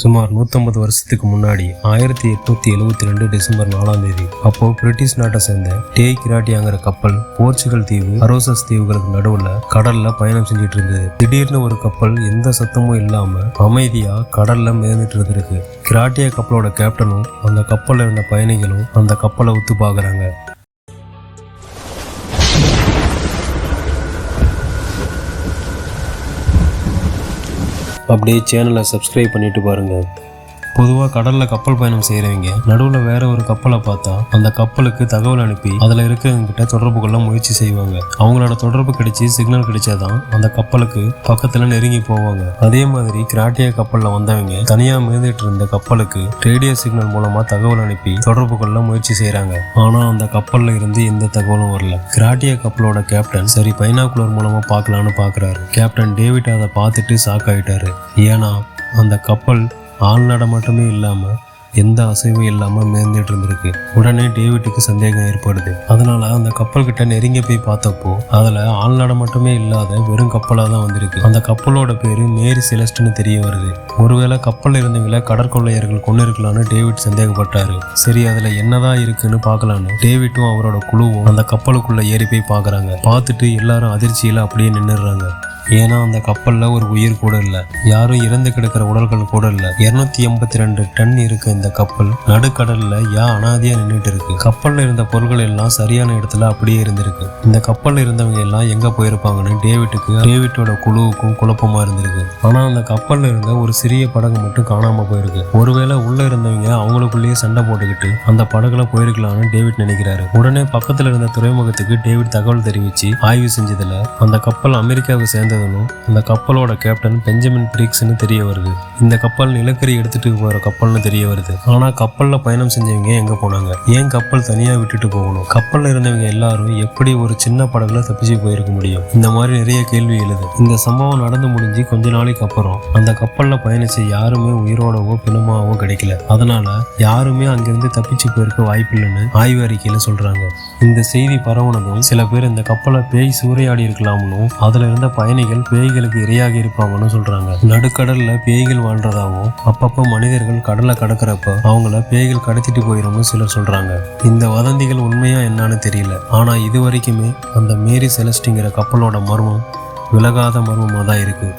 சுமார் 150 வருஷத்துக்கு முன்னாடி 1872 டிசம்பர் 4ஆம் தேதி அப்போ பிரிட்டிஷ் நாட்டை சேர்ந்த டேய் கிராட்டியாங்கிற கப்பல் போர்ச்சுகல் தீவு அரோசஸ் தீவுகளுக்கு நடுவுல கடல்ல பயணம் செஞ்சுட்டு இருந்தது. திடீர்னு ஒரு கப்பல் எந்த சத்தமும் இல்லாம அமைதியா கடல்ல மிதந்துட்டு இருந்திருக்கு. கிராட்டியா கப்பலோட கேப்டனும் அந்த கப்பல்ல இருந்த பயணிகளும் அந்த கப்பலை உத்து பாக்குறாங்க. அப்படியே சேனலை சப்ஸ்கிரைப் பண்ணிட்டு பாருங்க. பொதுவாக கடலில் கப்பல் பயணம் செய்கிறவங்க நடுவில் வேற ஒரு கப்பலை பார்த்தா அந்த கப்பலுக்கு தகவல் அனுப்பி அதில் இருக்கிறவங்க கிட்ட தொடர்பு கொள்ள முயற்சி செய்வாங்க. அவங்களோட தொடர்பு கிடைச்சி சிக்னல் கிடைச்சாதான் அந்த கப்பலுக்கு பக்கத்தில் நெருங்கி போவாங்க. அதே மாதிரி கிராட்டியா கப்பலில் வந்தவங்க தனியாக மிதந்துட்டு இருந்த கப்பலுக்கு ரேடியோ சிக்னல் மூலமாக தகவல் அனுப்பி தொடர்பு கொள்ள முயற்சி செய்கிறாங்க. ஆனால் அந்த கப்பலில் இருந்து எந்த தகவலும் வரல. கிராட்டியா கப்பலோட கேப்டன் சரி பைனாகுலர் மூலமாக பார்க்கலான்னு பார்க்குறாரு. கேப்டன் டேவிட் அதை பார்த்துட்டு ஷாக் ஆகிட்டாரு. ஏன்னா அந்த கப்பல் ஆள் நடமாட்டமே இல்லாம எந்த அசைவும் இல்லாம மிதந்துட்டு இருந்திருக்கு. உடனே டேவிட்டுக்கு சந்தேகம் ஏற்படுது. அதனால அந்த கப்பல் கிட்ட நெருங்கி போய் பார்த்தப்போ அதுல ஆள் நடமாட்டமே இல்லாத வெறும் கப்பலா தான் வந்திருக்கு. அந்த கப்பலோட பேரு மேரி செலஸ்ட்னு தெரிய வருது. ஒருவேளை கப்பல் இருந்தவங்கள கடற்கொள்ளையர்கள் கொண்டு இருக்கலான்னு டேவிட் சந்தேகப்பட்டாரு. சரி அதுல என்னதான் இருக்குன்னு பாக்கலான்னு டேவிட்டும் அவரோட குழுவும் அந்த கப்பலுக்குள்ள ஏறி போய் பாக்குறாங்க. பார்த்துட்டு எல்லாரும் அதிர்ச்சியில அப்படியே நின்னுடுறாங்க. ஏன்னா அந்த கப்பல்ல ஒரு உயிர் கூட இல்ல, யாரும் இறந்து கிடக்கிற உடல்கள் கூட இல்ல. 282 டன் இருக்கு இந்த கப்பல். நடுக்கடல்ல அனாதையா நின்றுட்டு இருக்கு. கப்பல்ல இருந்த பொருட்கள் எல்லாம் சரியான இடத்துல அப்படியே இருந்திருக்கு. இந்த கப்பல்ல இருந்தவங்க எல்லாம் எங்க போயிருப்பாங்கன்னு டேவிட்டோட குழுவுக்கும் குழப்பமா இருந்திருக்கு. ஆனா அந்த கப்பல்ல இருந்த ஒரு சிறிய படகு மட்டும் காணாம போயிருக்கு. ஒருவேளை உள்ள இருந்தவங்க அவங்களுக்குள்ளேயே சண்டை போட்டுக்கிட்டு அந்த படகுல போயிருக்கலாம்னு டேவிட் நினைக்கிறாரு. உடனே பக்கத்துல இருந்த துறைமுகத்துக்கு டேவிட் தகவல் தெரிவிச்சு ஆய்வு செஞ்சதுல அந்த கப்பல் அமெரிக்காவுக்கு சேர்ந்த அந்த கப்பலோட கேப்டன் பெஞ்சமின் பிரிக்ஸ்னு தெரிய வருது. இந்த கப்பல் நிலக்கரி எடுத்துட்டு போற கப்பல்னு தெரிய வருது. ஆனா கப்பல்ல பயணம் செஞ்சவங்க எங்க போனாங்க? ஏன் கப்பல் தனியா விட்டுட்டு போகணும்? கப்பல்ல இருந்தவங்க எல்லாரும் எப்படி ஒரு சின்ன படகுல தப்பிச்சு போயிருக்க முடியும்? இந்த மாதிரி நிறைய கேள்வி எழுது. இந்த சம்பவம் நடந்து முடிஞ்சு கொஞ்ச நாளைக்கு அப்புறம் அந்த கப்பல்ல பயணிச்ச யாருமே உயிரோடவோ பிணமாவோ கிடைக்கல. அதனால யாருமே அங்கிருந்து தப்பிச்சு போயிருக்க வாய்ப்பு இல்லைன்னு ஆய்வு அறிக்கையில சொல்றாங்க. இந்த செய்தி பரவுனதும் சில பேர் இந்த கப்பலை பேய் சூறையாடி இருக்கலாம்னு அதுல இருந்த பயணிகள் பேய்களுக்கு இரையாகி இருப்பாங்கன்னு சொல்றாங்க. நடுக்கடல்ல பேய்கள் வாழ்றதாவும் அப்பப்ப மனிதர்கள் கடலை கடக்கிறப்ப அவங்கள பேய்கள் கடத்திட்டு போயிடும்னு சிலர் சொல்றாங்க. இந்த வதந்திகள் உண்மையா என்னன்னு தெரியல. ஆனா இது வரைக்குமே அந்த மேரி செலஸ்ட்ங்கிற கப்பலோட மர்மம் விலகாத மர்மமா தான் இருக்கு.